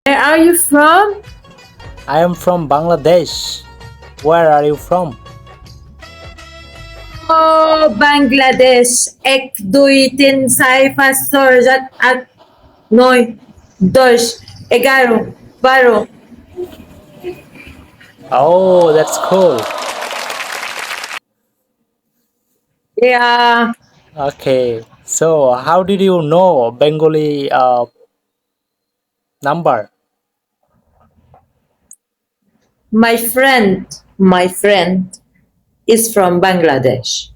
Where are you from? I am from Bangladesh. Where are you from? Oh, Bangladesh. 1, 2, 3, 4, 5, 6, 7, 8, 9, 10, 11, 12. Oh, that's cool. Yeah, Okay, so how did you know Bengali number? my friend is from Bangladesh.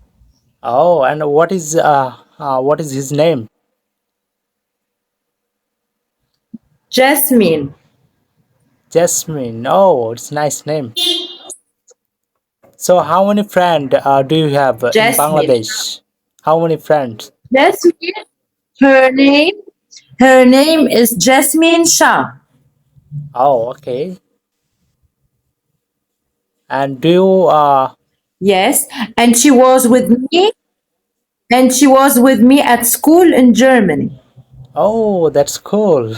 Oh, and what is his name? Jasmine. Jasmine. Oh, it's nice name. So how many friend do you have in Jasmine. Bangladesh? How many friends? Jasmine. Her name. Her name is Jasmine Shah. Oh, okay. And do you Yes, and she was with me. And she was with me at school in Germany. oh, that's cool.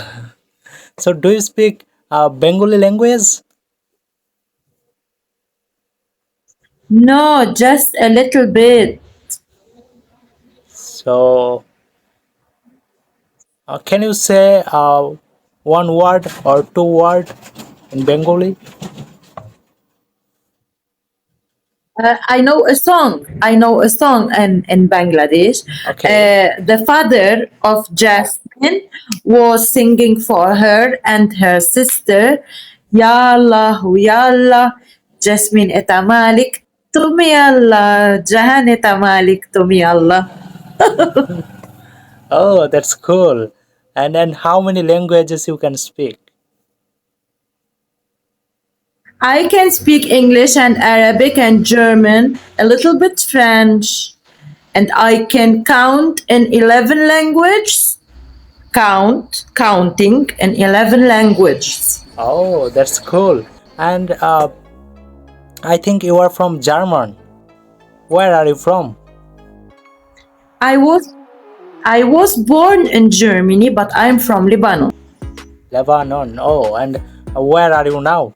So do you speak Bengali language? No, just a little bit. So can you say one word or two word in Bengali? I know a song. I know a song in Bangladesh. Okay. The father of Jasmine was singing for her and her sister. Ya Allah, Ya Allah, Jasmine eta Malik, Tumi Allah, Jahan eta Malik, Tumi Allah. Oh, that's cool. And then how many languages you can speak? I can speak English and Arabic and German, a little bit French, and I can count in 11 languages. Counting in 11 languages. Oh, that's cool. And I think you are from German. Where are you from? I was I was born in Germany, but I'm from Lebanon. Lebanon. Oh, and where are you now?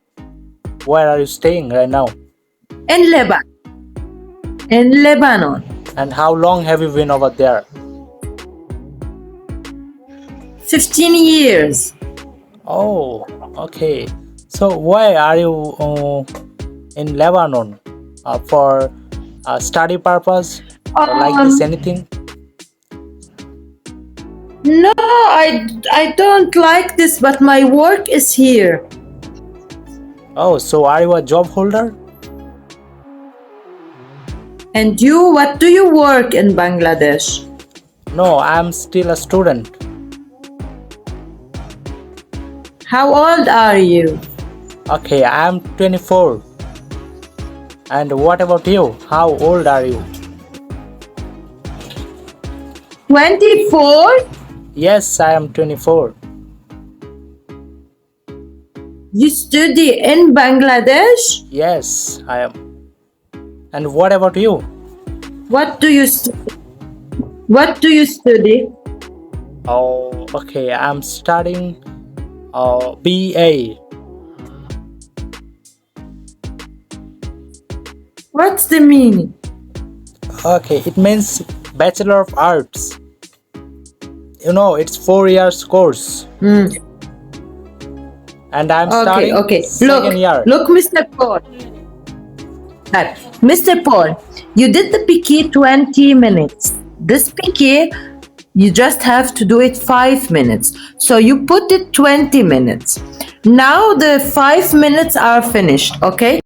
Where are you staying right now? In Lebanon. In Lebanon. And how long have you been over there? 15 years. Oh, okay. So why are you in Lebanon? For study purpose or like this Um, anything? no, I don't like this, but my work is here. Oh, so are you a job holder? And you, what do you work in Bangladesh? No, I'm still a student. How old are you? Okay, I'm 24. And what about you? How old are you? 24? Yes, I am 24. You study in Bangladesh? Yes, I am. And what about you? What do you study? What do you study? Oh, okay, I'm studying BA. What's the meaning? Okay, it means Bachelor of Arts. You know, it's 4 years course. Hmm. And I'm Okay, studying okay. second year. Look, Mr. Paul. That, Mr. Paul, you did the PK 20 minutes. This PK, you just have to do it 5 minutes. So you put it 20 minutes. Now the 5 minutes are finished, okay?